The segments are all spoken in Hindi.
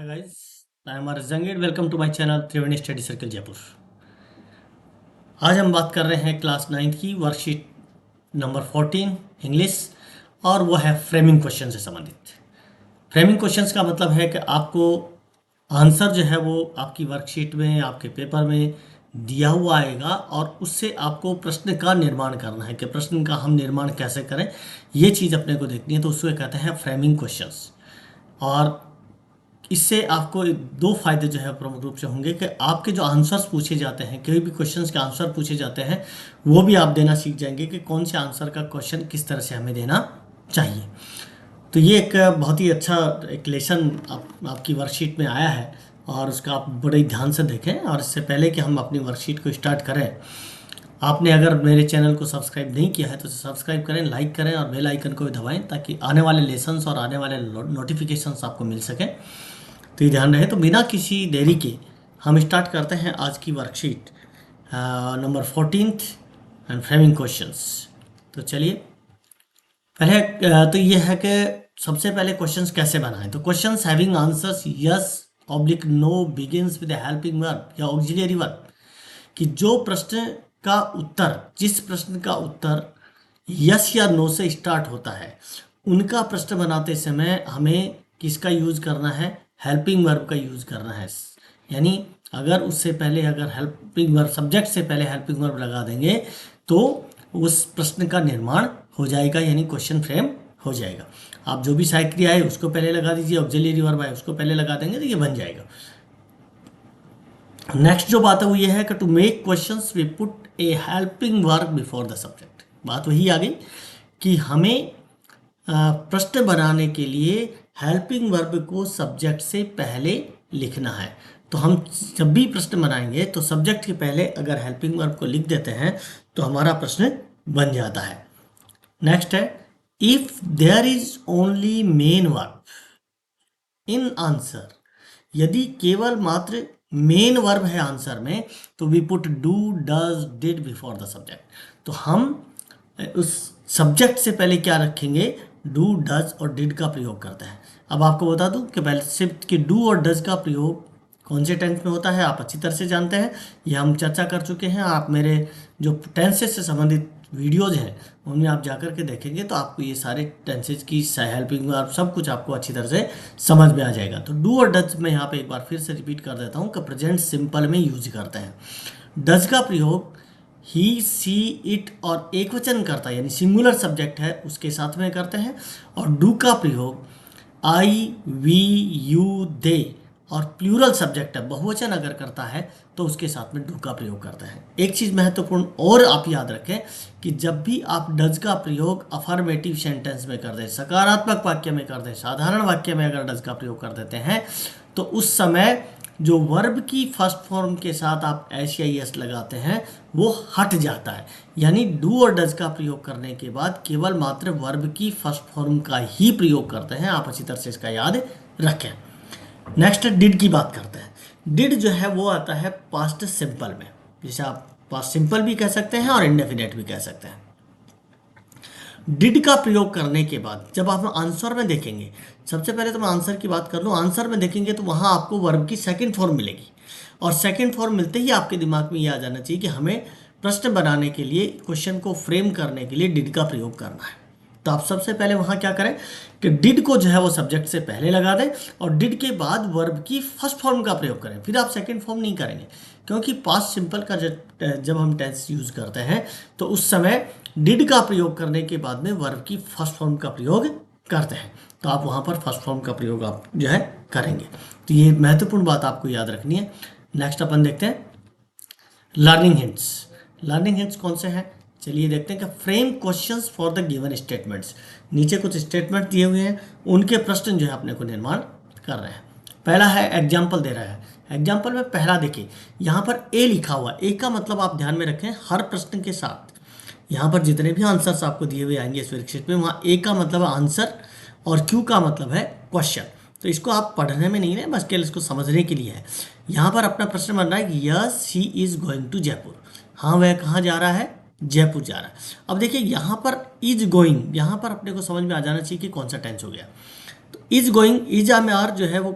Hi guys, I am Aris Jangid. Welcome to my channel Triveni study circle Jaipur. आज हम बात कर रहे हैं क्लास 9 की वर्कशीट नंबर 14 इंग्लिश, और वो है फ्रेमिंग क्वेश्चन से संबंधित। फ्रेमिंग क्वेश्चंस का मतलब है कि आपको आंसर जो है वो आपकी वर्कशीट में, आपके पेपर में दिया हुआ आएगा और उससे आपको प्रश्न का निर्माण करना है कि प्रश्न का हम निर्माण कैसे करें, ये चीज़ अपने को देखनी है। तो उसको कहते हैं फ्रेमिंग क्वेश्चंस। और इससे आपको दो फायदे जो है प्रमुख रूप से होंगे कि आपके जो आंसर्स पूछे जाते हैं, कोई भी क्वेश्चंस के आंसर पूछे जाते हैं, वो भी आप देना सीख जाएंगे कि कौन से आंसर का क्वेश्चन किस तरह से हमें देना चाहिए। तो ये एक बहुत ही अच्छा एक लेसन आपकी वर्कशीट में आया है और उसका आप बड़े ध्यान से देखें। और इससे पहले कि हम अपनी वर्कशीट को स्टार्ट करें, आपने अगर मेरे चैनल को सब्सक्राइब नहीं किया है तो सब्सक्राइब करें, लाइक करें और बेल आइकन को भी दबाएं ताकि आने वाले लेसन्स और आने वाले नोटिफिकेशंस आपको मिल सकें। तो ये ध्यान रहे। तो बिना किसी देरी के हम स्टार्ट करते हैं आज की worksheet number 14 and framing questions. तो चलिए पहले तो ये है कि सबसे पहले क्वेश्चंस कैसे बनाएं। तो questions having answers yes oblique no begins with helping verb या ऑक्सिलरी वर्ब, कि जो प्रश्न का उत्तर, जिस प्रश्न का उत्तर यस या नो से स्टार्ट होता है, उनका प्रश्न बनाते समय हमें किसका यूज करना है? हेल्पिंग वर्ब का यूज करना है। यानी अगर उससे पहले अगर हेल्पिंग वर्ब, सब्जेक्ट से पहले हेल्पिंग वर्ब लगा देंगे तो उस प्रश्न का निर्माण हो जाएगा, यानी क्वेश्चन फ्रेम हो जाएगा। आप जो भी सहायक क्रिया है उसको पहले लगा दीजिए, ऑक्सिलरी वर्ब है उसको पहले लगा देंगे तो ये बन जाएगा। नेक्स्ट जो बात है वो ये है कि to make questions we put a helping verb before the subject. बात वही आ गई कि हमें प्रश्न बनाने के लिए हेल्पिंग वर्ब को सब्जेक्ट से पहले लिखना है। तो हम जब भी प्रश्न बनाएंगे तो सब्जेक्ट के पहले अगर हेल्पिंग वर्ब को लिख देते हैं तो हमारा प्रश्न बन जाता है। नेक्स्ट है if there is only main verb in answer, यदि केवल मात्र मेन वर्ब है आंसर में तो we put do does did before the subject. तो हम उस सब्जेक्ट से पहले क्या रखेंगे? डू डज और डिड का प्रयोग करते हैं। अब आपको बता दूं कि पहले सिर्फ कि डू और डज का प्रयोग कौन से टेंस में होता है आप अच्छी तरह से जानते हैं, ये हम चर्चा कर चुके हैं। आप मेरे जो टेंसेस से संबंधित वीडियोज हैं उनमें आप जाकर के देखेंगे तो आपको ये सारे टेंसेज की हेल्पिंग वर्ब सब कुछ आपको अच्छी तरह से समझ में आ जाएगा। तो डू और डज में यहाँ पे एक बार फिर से रिपीट कर देता हूँ कि प्रेजेंट सिंपल में यूज करते हैं। डज का प्रयोग ही, सी, इट और एक वचन करता है यानी सिंगुलर सब्जेक्ट है उसके साथ में करते हैं। और डू का प्रयोग आई, वी, यू, दे और प्लूरल सब्जेक्ट है, बहुवचन अगर करता है तो उसके साथ में डू का प्रयोग करता है। एक चीज़ महत्वपूर्ण और आप याद रखें कि जब भी आप डज का प्रयोग अफर्मेटिव सेंटेंस में कर दें, सकारात्मक वाक्य में कर दें, साधारण वाक्य में अगर डज का प्रयोग कर देते हैं तो उस समय जो वर्ब की फर्स्ट फॉर्म के साथ आप एस या एस लगाते हैं वो हट जाता है। यानी डू और डज का प्रयोग करने के बाद केवल मात्र वर्ब की फर्स्ट फॉर्म का ही प्रयोग करते हैं। आप अच्छी तरह से इसका याद रखें। नेक्स्ट डिड की बात करते हैं। डिड जो है वो आता है पास्ट सिंपल में, जिसे आप पास्ट सिंपल भी कह सकते हैं और इंडेफिनेट भी कह सकते हैं। डिड का प्रयोग करने के बाद जब आप आंसर में देखेंगे, सबसे पहले तो मैं आंसर की बात कर लूँ। आंसर में देखेंगे तो वहाँ आपको वर्ब की सेकंड फॉर्म मिलेगी और सेकंड फॉर्म मिलते ही आपके दिमाग में ये आ जाना चाहिए कि हमें प्रश्न बनाने के लिए, क्वेश्चन को फ्रेम करने के लिए डिड का प्रयोग करना है। तो आप सबसे पहले वहाँ क्या करें कि डिड को जो है वो सब्जेक्ट से पहले लगा दें और डिड के बाद वर्ब की फर्स्ट फॉर्म का प्रयोग करें। फिर आप सेकंड फॉर्म नहीं करेंगे क्योंकि पास्ट सिंपल का जब हम टेंस यूज करते हैं तो उस समय डिड का प्रयोग करने के बाद में वर्ब की फर्स्ट फॉर्म का प्रयोग करते हैं। तो आप वहाँ पर फर्स्ट फॉर्म का प्रयोग आप जो है करेंगे। तो ये महत्वपूर्ण बात आपको याद रखनी है। नेक्स्ट अपन देखते हैं लर्निंग हिंट्स। लर्निंग हिंट्स कौन से हैं? चलिए देखते हैं कि frame questions for the given statements. नीचे कुछ स्टेटमेंट दिए हुए हैं, उनके प्रश्न जो है अपने को निर्माण कर रहे हैं। पहला है एग्जाम्पल दे रहा है। एग्जाम्पल में पहला देखिए यहाँ पर ए लिखा हुआ। ए का मतलब आप ध्यान में रखें हर प्रश्न के साथ यहाँ पर जितने भी आंसर्स आपको दिए हुए आएंगे इस वर्कशीट में, वहाँ ए का मतलब आंसर और क्यू का मतलब है क्वेश्चन। तो इसको आप पढ़ने में नहीं है, बस केवल इसको समझने के लिए है। यहाँ पर अपना प्रश्न बन रहा है कि yes he is going to Jaipur. हाँ, वह कहाँ जा रहा है? जयपुर जा रहा है। अब देखिए यहाँ पर इज गोइंग, यहाँ पर अपने को समझ में आ जाना चाहिए कि कौन सा टेंस हो गया। तो इज गोइंग, इज में आर जो है वो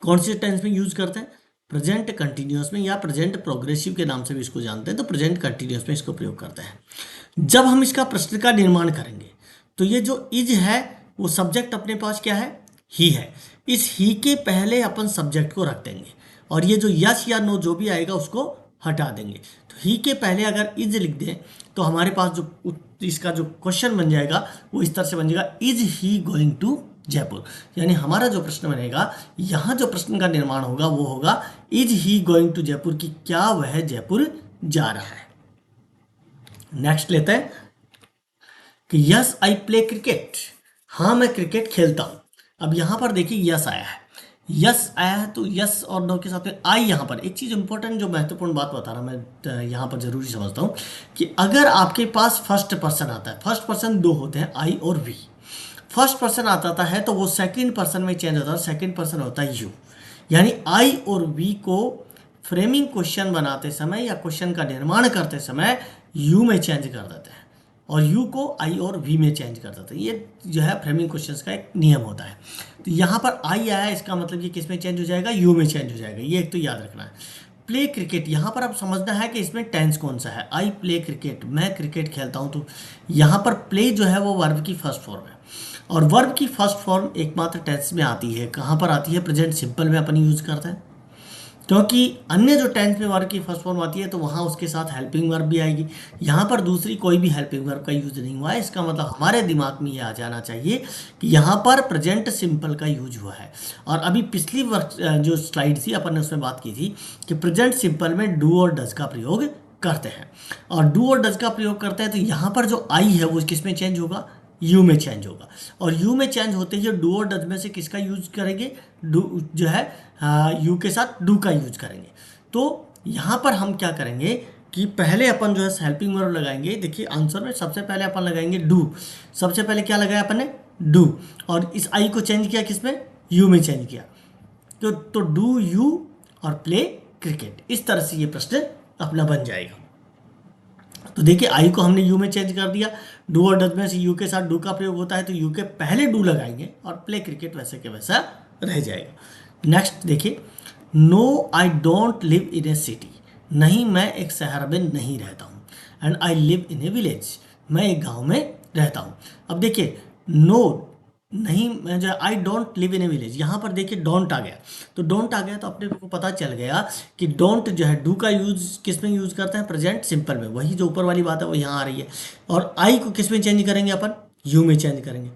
कौन से टेंस में यूज करते हैं? प्रेजेंट कंटिन्यूअस में, या प्रेजेंट प्रोग्रेसिव के नाम से भी इसको जानते हैं, तो प्रेजेंट कंटिन्यूअस में इसको प्रयोग करते हैं। जब हम इसका प्रश्न का निर्माण करेंगे तो ये जो इज है वो सब्जेक्ट अपने पास क्या है? ही है। इस ही के पहले अपन सब्जेक्ट को रख देंगे और ये जो यस या नो जो भी आएगा उसको हटा देंगे। तो ही के पहले अगर इज लिख दें तो हमारे पास जो इसका जो क्वेश्चन बन जाएगा वो इस तरह से बन जाएगा, is he going to Jaipur. यानी हमारा जो प्रश्न बनेगा, यहाँ जो प्रश्न का निर्माण होगा वो होगा, is he going to Jaipur, की क्या वह जयपुर जा रहा है। नेक्स्ट लेते हैं कि यस आई प्ले क्रिकेट, हाँ मैं क्रिकेट खेलता हूं। अब यहां पर देखिए यस आया है, यस आया है तो यस और नो के साथ में आई। यहाँ पर एक चीज़ इंपॉर्टेंट जो महत्वपूर्ण बात बता रहा मैं यहाँ पर जरूरी समझता हूँ कि अगर आपके पास फर्स्ट पर्सन आता है, फर्स्ट पर्सन दो होते हैं आई और वी, फर्स्ट पर्सन आता है तो वो सेकंड पर्सन में चेंज होता है, सेकंड पर्सन होता है यू। यानी आई और वी को फ्रेमिंग क्वेश्चन बनाते समय या क्वेश्चन का निर्माण करते समय यू में चेंज कर देते हैं और यू को आई और वी में चेंज कर देते हैं। ये जो है फ्रेमिंग क्वेश्चंस का एक नियम होता है। तो यहाँ पर आई आया, इसका मतलब ये किस में चेंज हो जाएगा? यू में चेंज हो जाएगा। ये एक तो याद रखना है। प्ले क्रिकेट, यहाँ पर अब समझना है कि इसमें टेंस कौन सा है। आई प्ले क्रिकेट, मैं क्रिकेट खेलता हूँ। तो यहाँ पर प्ले जो है वो वर्ब की फर्स्ट फॉर्म है और वर्ब की फर्स्ट फॉर्म एकमात्र टेंस में आती है। कहाँ पर आती है? प्रेजेंट सिंपल में अपन यूज करते हैं, क्योंकि अन्य जो टेंस में वर्ब की फर्स्ट फॉर्म आती है तो वहाँ उसके साथ हेल्पिंग वर्ब भी आएगी। यहाँ पर दूसरी कोई भी हेल्पिंग वर्ब का यूज नहीं हुआ है। इसका मतलब हमारे दिमाग में ये आ जाना चाहिए कि यहाँ पर प्रेजेंट सिंपल का यूज हुआ है। और अभी पिछली जो स्लाइड थी अपन ने उसमें बात की थी कि प्रेजेंट सिंपल में डू और डज का प्रयोग करते हैं, और डू और डज का प्रयोग करते हैं तो यहाँ पर जो आई है वो किस में चेंज होगा? यू में चेंज होगा। और यू में चेंज होते ही डू और डज में से किसका यूज करेंगे? डू जो है यू के साथ डू का यूज करेंगे। तो यहाँ पर हम क्या करेंगे कि पहले अपन जो है हेल्पिंग वर्ब लगाएंगे। देखिए आंसर में सबसे पहले अपन लगाएंगे डू। सबसे पहले क्या लगाया अपन ने? डू। और इस आई को चेंज किया किसमें? यू में चेंज किया। तो डू यू और प्ले क्रिकेट, इस तरह से ये प्रश्न अपना बन जाएगा। तो देखिए आई को हमने यू में चेंज कर दिया, डू और डज में से यू के साथ डू का प्रयोग होता है तो यू के पहले डू लगाएंगे और प्ले क्रिकेट वैसे के वैसा रह जाएगा। नेक्स्ट देखिए, no I don't live in a city, नहीं मैं एक शहर में नहीं रहता हूँ। And I live in a village, मैं एक गांव में रहता हूँ। अब देखिए नो नहीं, मैं जो आई don't live in a village, यहाँ पर देखिए डोंट आ गया। तो डोंट आ गया तो अपने को पता चल गया कि डोंट जो है डू का यूज किस में यूज करते हैं? प्रेजेंट सिंपल में। वही जो ऊपर वाली बात है वो यहाँ आ रही है। और आई को किस में चेंज करेंगे अपन? यू में चेंज करेंगे।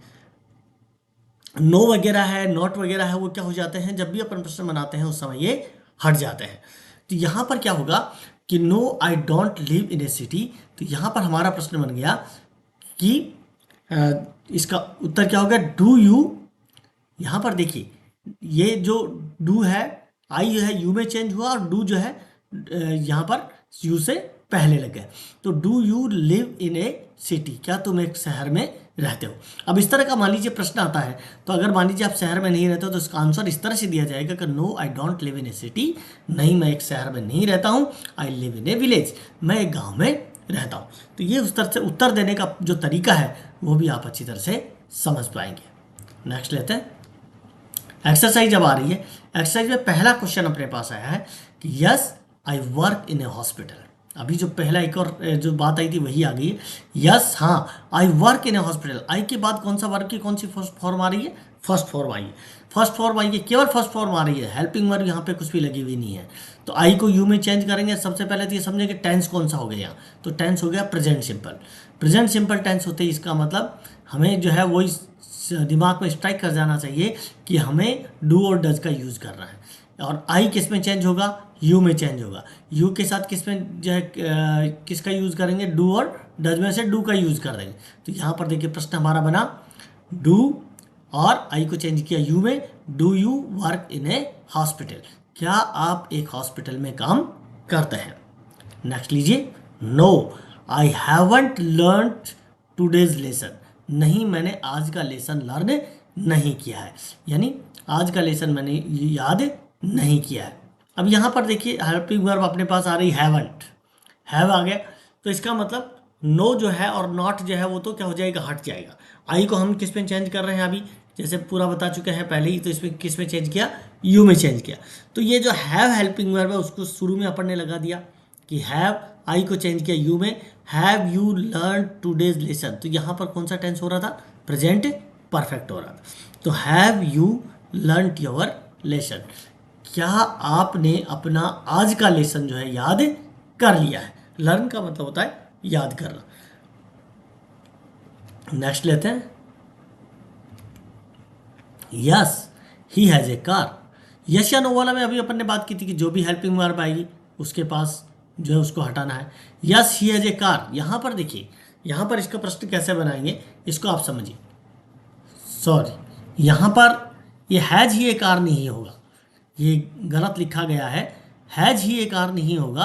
नो वगैरह है, नॉट वगैरह है, वो क्या हो जाते हैं? जब भी अपन प्रश्न बनाते हैं उस समय ये हट जाते हैं। तो यहाँ पर क्या होगा कि no I don't live in a city, तो यहाँ पर हमारा प्रश्न बन गया कि इसका उत्तर क्या होगा? Do you. यहाँ पर देखिए ये जो डू है, आई जो है यू में चेंज हुआ और डू जो है यहाँ पर यू से पहले लग गया। तो do you live in a city, क्या तुम एक शहर में रहते हो? अब इस तरह का मान लीजिए प्रश्न आता है तो अगर मान लीजिए आप शहर में नहीं रहते हो तो इसका आंसर इस तरह से दिया जाएगा कि no I don't live in a city, नहीं मैं एक शहर में नहीं रहता हूँ। आई लिव इन ए विलेज, मैं एक गाँव में रहता हूँ। तो ये उस तरह से उत्तर देने का जो तरीका है वो भी आप अच्छी तरह से समझ पाएंगे। नेक्स्ट लेते हैं, एक्सरसाइज अब आ रही है। एक्सरसाइज में पहला क्वेश्चन अपने पास आया है कि yes I work in A hospital. अभी जो पहला एक और जो बात आई थी वही आ गई है। यस हाँ I work in A hospital, आई के बाद कौन सा वर्क की कौन सी फॉर्म आ रही है? फर्स्ट फॉर्म आई है। फर्स्ट फॉर्म आई है, केवल फर्स्ट फॉर्म आ रही है, हेल्पिंग वर्ब यहाँ पे कुछ भी लगी हुई नहीं है। तो आई को यू में चेंज करेंगे। सबसे पहले तो ये समझेंगे टेंस कौन सा हो गया यहाँ, तो टेंस हो गया present simple. Present simple tense होते ही इसका मतलब हमें जो है वो इस दिमाग में स्ट्राइक कर जाना चाहिए कि हमें डू और डज का यूज करना है। और आई किस में चेंज होगा? यू में चेंज होगा। यू के साथ किस में जो है किसका यूज करेंगे? डू और डज में से डू का यूज कर देंगे। तो यहाँ पर देखिए प्रश्न हमारा बना डू और आई को चेंज किया यू में, do you work in A hospital, क्या आप एक हॉस्पिटल में काम करते हैं? नेक्स्ट लीजिए, no I haven't learned today's lesson, नहीं मैंने आज का लेसन लर्न नहीं किया है, यानी आज का लेसन मैंने याद नहीं किया है। अब यहाँ पर देखिए हेल्पिंग वर्ब अपने पास आ रही हैवंट, हैव आ गया। तो इसका मतलब नो जो है और नॉट जो है वो तो क्या हो जाएगा, हट जाएगा। आई को हम किस में चेंज कर रहे हैं अभी, जैसे पूरा बता चुके हैं पहले ही, तो इसमें किस में चेंज किया, यू में चेंज किया। तो ये जो हैव हेल्पिंग वर्ब है उसको शुरू में अपन ने लगा दिया कि हैव, आई को चेंज किया यू में, have you learn today's lesson. तो यहाँ पर कौन सा टेंस हो रहा था, प्रेजेंट परफेक्ट हो रहा था। तो have you learn your lesson, क्या आपने अपना आज का लेसन जो है याद कर लिया है। लर्न का मतलब होता है याद करना। नेक्स्ट लेते हैं, yes he has a car. Yes या नो वाला में अभी अपन ने बात की थी कि जो भी हेल्पिंग वर्ब आएगी उसके पास जो है उसको हटाना है। Yes he has a car, यहाँ पर देखिए, यहाँ पर इसका प्रश्न कैसे बनाएंगे इसको आप समझिए। सॉरी, यहाँ पर ये हैज ही ए कार नहीं होगा, ये गलत लिखा गया है, हैज ही ए कार नहीं होगा,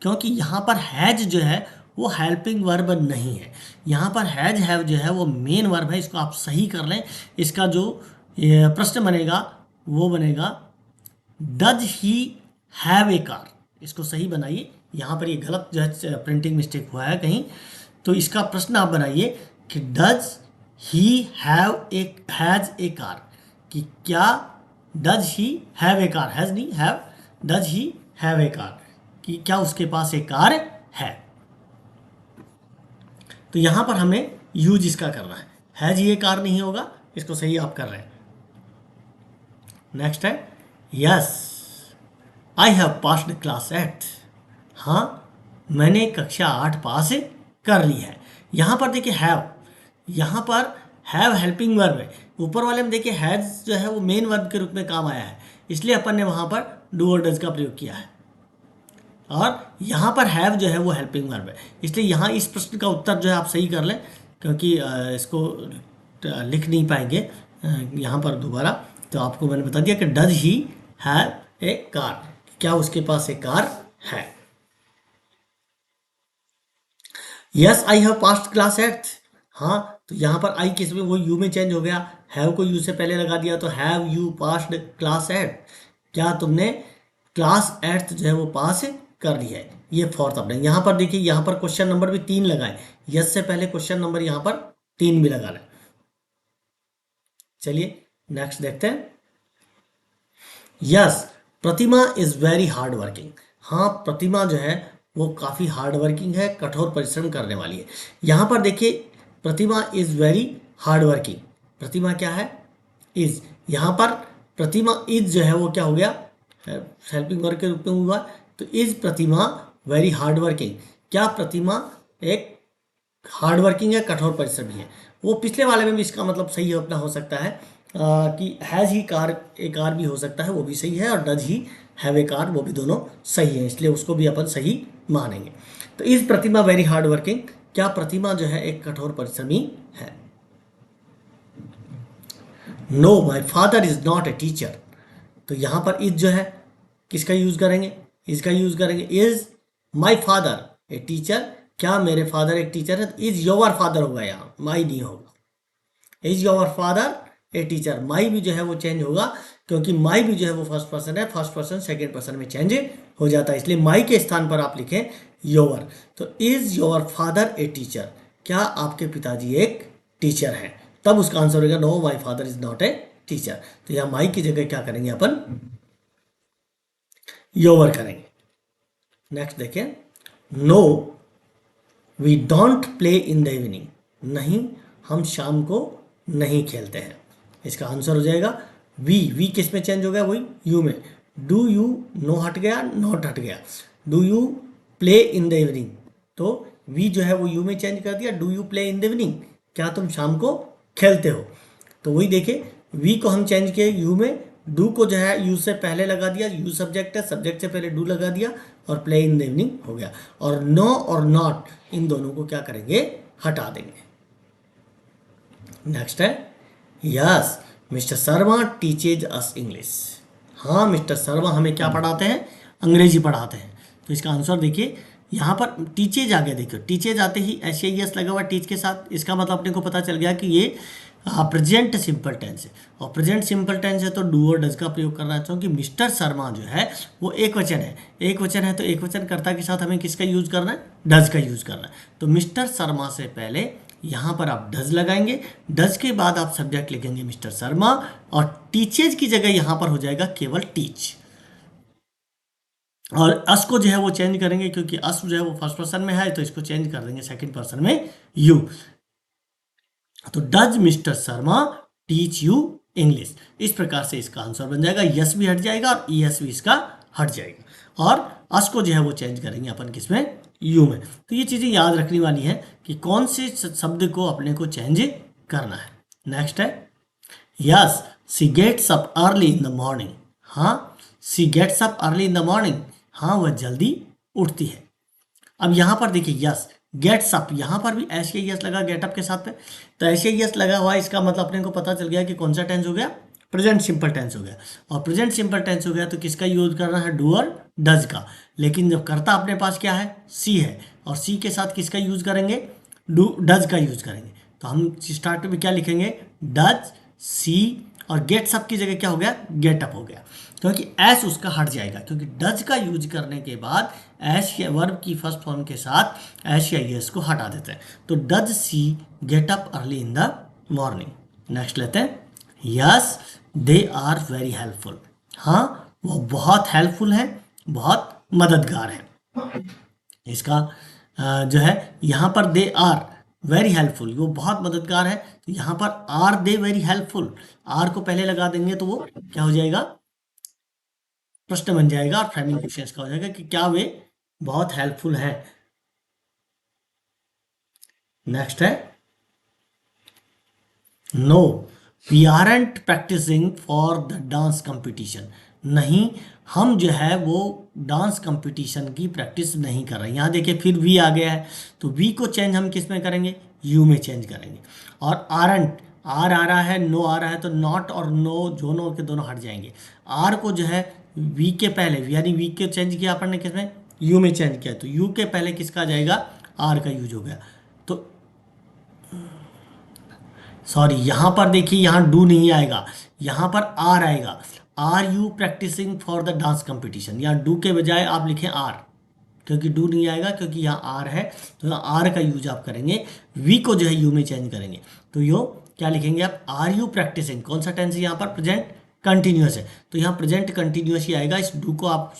क्योंकि यहाँ पर हैज जो है वो हेल्पिंग वर्ब नहीं है। यहाँ पर हैज हैव जो है वो मेन वर्ब है, इसको आप सही कर लें। इसका जो प्रश्न बनेगा वो बनेगा does he have a car, इसको सही बनाइए। यहाँ पर ये गलत जो है प्रिंटिंग मिस्टेक हुआ है कहीं, तो इसका प्रश्न आप बनाइए कि does he have a has a car, कि क्या does he have a car, has नहीं have, does he have a car, कि क्या उसके पास एक कार है। तो यहां पर हमें यूज इसका करना है, हैज ही ए कार नहीं होगा, इसको सही आप कर रहे हैं। नेक्स्ट है, yes I have passed class 8, हाँ मैंने कक्षा 8 पास कर ली है। यहाँ पर देखिए हैव, यहाँ पर हैव हेल्पिंग वर्ब है, ऊपर वाले में देखिए हैज जो है वो मेन वर्ब के रूप में काम आया है, इसलिए अपन ने वहाँ पर डू और डज का प्रयोग किया है। और यहाँ पर हैव जो है वो हेल्पिंग वर्ब है, इसलिए यहाँ इस प्रश्न का उत्तर जो है आप सही कर लें, क्योंकि इसको लिख नहीं पाएंगे यहाँ पर दोबारा। तो आपको मैंने बता दिया कि does he have a car, क्या उसके पास एक कार है। Yes I have passed class 8, हाँ तो यहाँ पर आई किस में, वो यू में चेंज हो गया, हैव को यू से पहले लगा दिया, तो हैव यू पास्ड क्लास 8, क्या तुमने क्लास 8 जो है वो पास कर लिया है। ये फोर्थ अपने यहाँ पर देखिए, यहाँ पर क्वेश्चन नंबर भी 3 लगाए, यस से पहले क्वेश्चन नंबर यहाँ पर 3 भी लगा लें। चलिए नेक्स्ट देखते हैं, yes Pratima is very hard working, हाँ प्रतिमा जो है वो काफ़ी हार्ड वर्किंग है, कठोर परिश्रम करने वाली है। यहाँ पर देखिए प्रतिमा इज वेरी हार्ड वर्किंग, प्रतिमा क्या है, इज, यहाँ पर प्रतिमा इज जो है वो क्या हो गया, हेल्पिंग वर्ब के रूप में हुआ, तो is Pratima very hard working, क्या प्रतिमा एक हार्ड वर्किंग है, कठोर परिश्रमी है। वो पिछले वाले में भी इसका मतलब सही अपना हो सकता है कि has he car A car भी हो सकता है, वो भी सही है, और does he have a car वो भी दोनों सही है, इसलिए उसको भी अपन सही मानेंगे। तो इस प्रतिमा वेरी हार्ड वर्किंग, क्या प्रतिमा जो है एक कठोर परिश्रमी है। No my father is not a teacher, तो यहाँ पर इज जो है किसका यूज करेंगे, इसका यूज करेंगे, is my father a teacher, क्या मेरे फादर एक टीचर है, इज योर फादर होगा, यहाँ माई नहीं होगा, is your father a teacher, my भी जो है वो चेंज होगा, क्योंकि माई भी जो है वो फर्स्ट पर्सन है, फर्स्ट पर्सन सेकेंड पर्सन में चेंज हो जाता है, इसलिए माई के स्थान पर आप लिखें योर। तो is your father a teacher, क्या आपके पिताजी एक टीचर हैं, तब उसका आंसर होगा no my father is not a teacher. तो यहाँ माई की जगह क्या करेंगे अपन, योर करेंगे। नेक्स्ट देखें, no we don't play in the evening, नहीं हम शाम को नहीं खेलते हैं, इसका आंसर हो जाएगा वी किस में चेंज हो गया, वही यू में, डू यू, नो हट गया, नॉट हट गया, do you play in the evening, तो वी जो है वो यू में चेंज कर दिया, do you play in the evening, क्या तुम शाम को खेलते हो। तो वही देखिए वी को हम चेंज किए यू में, डू को जो है यू से पहले लगा दिया, यू सब्जेक्ट है, सब्जेक्ट से पहले डू लगा दिया, और प्ले इन द इवनिंग हो गया, और नो और नॉट इन दोनों को क्या करेंगे, हटा देंगे। नेक्स्ट है, यस मिस्टर शर्मा टीचेज अस इंग्लिश, हाँ मिस्टर शर्मा हमें क्या पढ़ाते हैं, अंग्रेजी पढ़ाते हैं। तो इसका आंसर देखिए यहाँ पर टीचेज आ गया, देखिए टीचेज आते ही एस लगा हुआ टीच के साथ, इसका मतलब अपने को पता चल गया कि ये प्रेजेंट सिंपल टेंस है, और प्रेजेंट सिंपल टेंस है तो डू और डज का प्रयोग करना चाहूँ कि मिस्टर शर्मा जो है वो एक वचन है, एक वचन है तो एक वचन कर्ता के साथ हमें किसका यूज करना है, डज का यूज करना है। तो मिस्टर शर्मा से पहले यहाँ पर आप डज लगाएंगे, डज के बाद आप सब्जेक्ट लिखेंगे मिस्टर शर्मा, और टीचेज की जगह यहाँ पर हो जाएगा केवल टीच, और अस को जो है वो चेंज करेंगे क्योंकि अस जो है वो फर्स्ट पर्सन में है, तो इसको चेंज कर देंगे सेकंड पर्सन में यू। तो does mister Sharma teach you English, इस प्रकार से इसका आंसर बन जाएगा। यस भी हट जाएगा और ईएस भी इसका हट जाएगा, और अस को जो है वो चेंज करेंगे अपन किसमें, यू में। तो ये चीज़ें याद रखने वाली है कि कौन से शब्द को अपने को चेंज करना है। नेक्स्ट है yes she gets up early in the morning. हाँ, she gets up early in the morning, हाँ वह जल्दी उठती है। अब यहाँ पर देखिए यस गेट्स अप, यहाँ पर भी ऐसे यस लगा गेट अप के साथ पे, तो ऐसे यस लगा हुआ है, इसका मतलब अपने को पता चल गया कि कौन सा टेंस हो गया, प्रेजेंट सिंपल टेंस हो गया। और प्रेजेंट सिंपल टेंस हो गया तो किसका यूज करना है, डू और डज का। लेकिन जब कर्ता अपने पास क्या है, सी है, और सी के साथ किसका यूज करेंगे, डू डज का यूज करेंगे। तो हम स्टार्ट में क्या लिखेंगे, डज सी, और गेट्स अप की जगह क्या हो गया, गेट अप हो गया, क्योंकि एस उसका हट जाएगा, क्योंकि डज का यूज करने के बाद एस या वर्ब की फर्स्ट फॉर्म के साथ एस या एस को हटा देते हैं। तो does she get up early in the morning. Next लेते हैं yes they are very helpful. हाँ वो बहुत हेल्पफुल है, बहुत मददगार है। इसका जो है यहाँ पर दे आर वेरी हेल्पफुल, वो बहुत मददगार है, तो यहाँ पर are they very helpful, are को पहले लगा देंगे तो वो क्या हो जाएगा, प्रश्न बन जाएगा, और फ्रेमिंग क्वेश्चंस का हो जाएगा कि क्या वे बहुत हेल्पफुल है। नेक्स्ट है no we aren't practising for the dance competition. नहीं, हम जो है वो डांस कंपटीशन की प्रैक्टिस नहीं कर रहे। यहाँ देखिए फिर वी आ गया है, तो वी को चेंज हम किस में करेंगे, यू में चेंज करेंगे। और आरंट, आर आ रहा है, नो आ रहा है, तो नॉट और नो दोनों के दोनों हट जाएंगे। आर को जो है वी के पहले, यानी वी के चेंज किया अपन ने किस में, यू में चेंज किया, तो यू के पहले किसका आ जाएगा, आर का यूज हो गया। तो सॉरी, यहाँ पर देखिए यहाँ डू नहीं आएगा, यहाँ पर आर आएगा। Are you practising for the dance competition, यहाँ डू के बजाय आप लिखें आर, क्योंकि डू नहीं आएगा, क्योंकि यहाँ आर है, तो यहाँ आर का यूज आप करेंगे। वी को जो है यू में चेंज करेंगे, तो यो क्या लिखेंगे आप, आर यू प्रैक्टिसिंग, कौन सा टेंस है यहाँ पर, प्रेजेंट कंटिन्यूस है, तो यहाँ प्रेजेंट कंटिन्यूस ही आएगा। इस डू को आप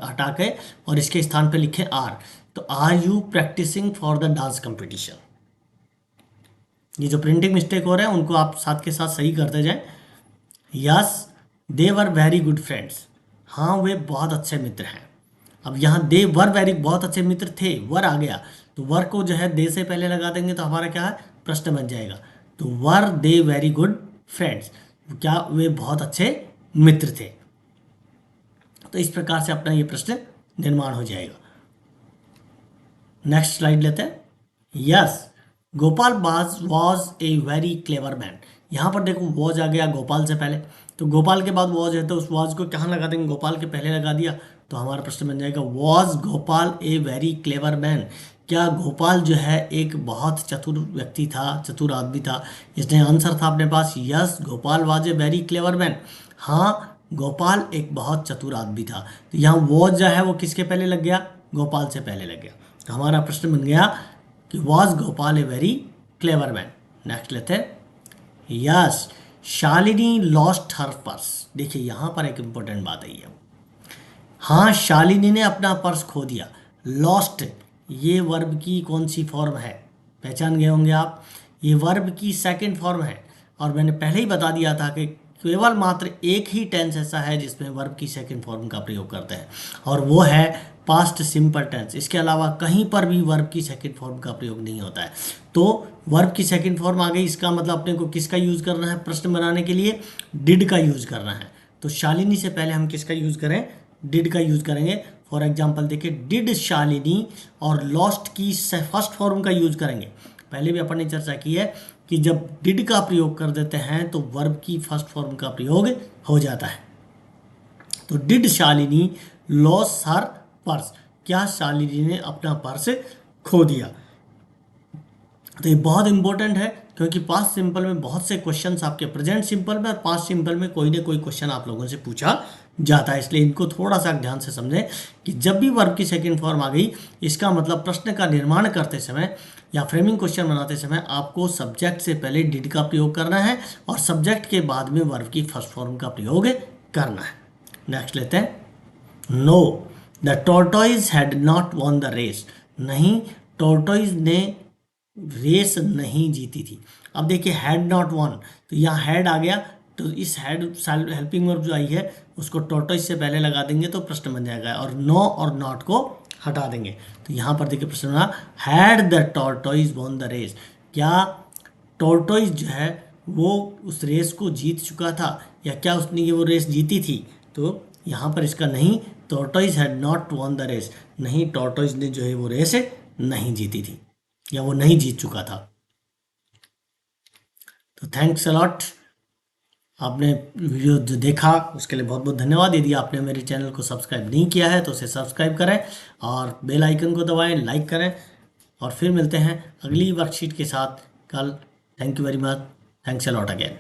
हटा के और इसके स्थान पर लिखें आर, तो are you practising for the dance competition. ये जो प्रिंटिंग मिस्टेक हो रहे हैं उनको आप साथ के साथ सही करते जाएं। Yes they were very good friends, हाँ वे बहुत अच्छे मित्र हैं। अब यहाँ दे वर वेरी, बहुत अच्छे मित्र थे, वर आ गया, तो वर को जो है दे से पहले लगा देंगे तो हमारा क्या है, प्रश्न बन जाएगा। तो वर दे वेरी गुड फ्रेंड्स, क्या वे बहुत अच्छे मित्र थे। तो इस प्रकार से अपना ये प्रश्न निर्माण हो जाएगा। नेक्स्ट स्लाइड लेते हैं। Yes Gopal was a very clever man. यहाँ पर देखो वॉज आ गया गोपाल से पहले, तो गोपाल के बाद वॉज है, तो उस वॉज को कहाँ लगा देंगे, गोपाल के पहले लगा दिया, तो हमारा प्रश्न बन जाएगा was Gopal A very clever man. क्या गोपाल जो है एक बहुत चतुर व्यक्ति था, चतुर आदमी था। इसने आंसर था अपने पास, yes Gopal was a very clever man, हाँ गोपाल एक बहुत चतुर आदमी था। तो यहाँ वॉज जो है वो किसके पहले लग गया, गोपाल से पहले लग गया, तो हमारा प्रश्न बन गया कि was Gopal A very clever man. Next लेते हैं yes Shalini lost her purse. देखिए यहाँ पर एक इंपॉर्टेंट बात आई है, हाँ शालिनी ने अपना पर्स खो दिया। लॉस्ट ये वर्ब की कौन सी फॉर्म है, पहचान गए होंगे आप, ये वर्ब की सेकंड फॉर्म है, और मैंने पहले ही बता दिया था कि केवल मात्र एक ही टेंस ऐसा है जिसमें वर्ब की सेकंड फॉर्म का प्रयोग करते हैं, और वो है पास्ट सिंपल टेंस। इसके अलावा कहीं पर भी वर्ब की सेकंड फॉर्म का प्रयोग नहीं होता है। तो वर्ब की सेकंड फॉर्म आ गई, इसका मतलब अपने को किसका यूज करना है, प्रश्न बनाने के लिए डिड का यूज करना है। तो शालिनी से पहले हम किसका यूज करें, डिड का यूज करेंगे। फॉर एग्जाम्पल देखिए डिड शालिनी, और लॉस्ट की फर्स्ट फॉर्म का यूज करेंगे। पहले भी अपन ने चर्चा की है कि जब डिड का प्रयोग कर देते हैं तो वर्ब की फर्स्ट फॉर्म का प्रयोग हो जाता है। तो did Shalini loss her purse, क्या शालिनी ने अपना पर्स खो दिया। तो ये बहुत इंपॉर्टेंट है, क्योंकि पास्ट सिंपल में बहुत से क्वेश्चंस आपके प्रेजेंट सिंपल में और पास्ट सिंपल में कोई ना कोई क्वेश्चन आप लोगों से पूछा जाता है। इसलिए इनको थोड़ा सा ध्यान से समझें कि जब भी वर्ब की सेकंड फॉर्म आ गई, इसका मतलब प्रश्न का निर्माण करते समय या फ्रेमिंग क्वेश्चन बनाते समय आपको सब्जेक्ट से पहले डिड का प्रयोग करना है और सब्जेक्ट के बाद में वर्ब की फर्स्ट फॉर्म का प्रयोग करना है। नेक्स्ट लेते हैं, no the tortoise had not won the race. नहीं, टॉर्टोइज ने रेस नहीं जीती थी। अब देखिए हैड नॉट वॉन, तो यहाँ हैड आ गया, तो इस हैड हेल्पिंग वर्ब जो आई है उसको टॉर्टोइज से पहले लगा देंगे तो प्रश्न बन जाएगा, और नो और नॉट को हटा देंगे। तो यहाँ पर देखिए प्रश्न बना, had the tortoise won the race. क्या टॉर्टोइज जो है वो उस रेस को जीत चुका था, या क्या उसने ये वो रेस जीती थी? तो यहाँ पर इसका नहीं, tortoise had not won the race. नहीं, टॉर्टोइज ने जो है वो रेस नहीं जीती थी या वो नहीं जीत चुका था। तो थैंक्स अलॉट, आपने वीडियो जो देखा उसके लिए बहुत बहुत धन्यवाद। यदि आपने मेरे चैनल को सब्सक्राइब नहीं किया है तो उसे सब्सक्राइब करें और बेल आइकन को दबाएं, लाइक करें, और फिर मिलते हैं अगली वर्कशीट के साथ कल। Thank you very much, thanks a lot again.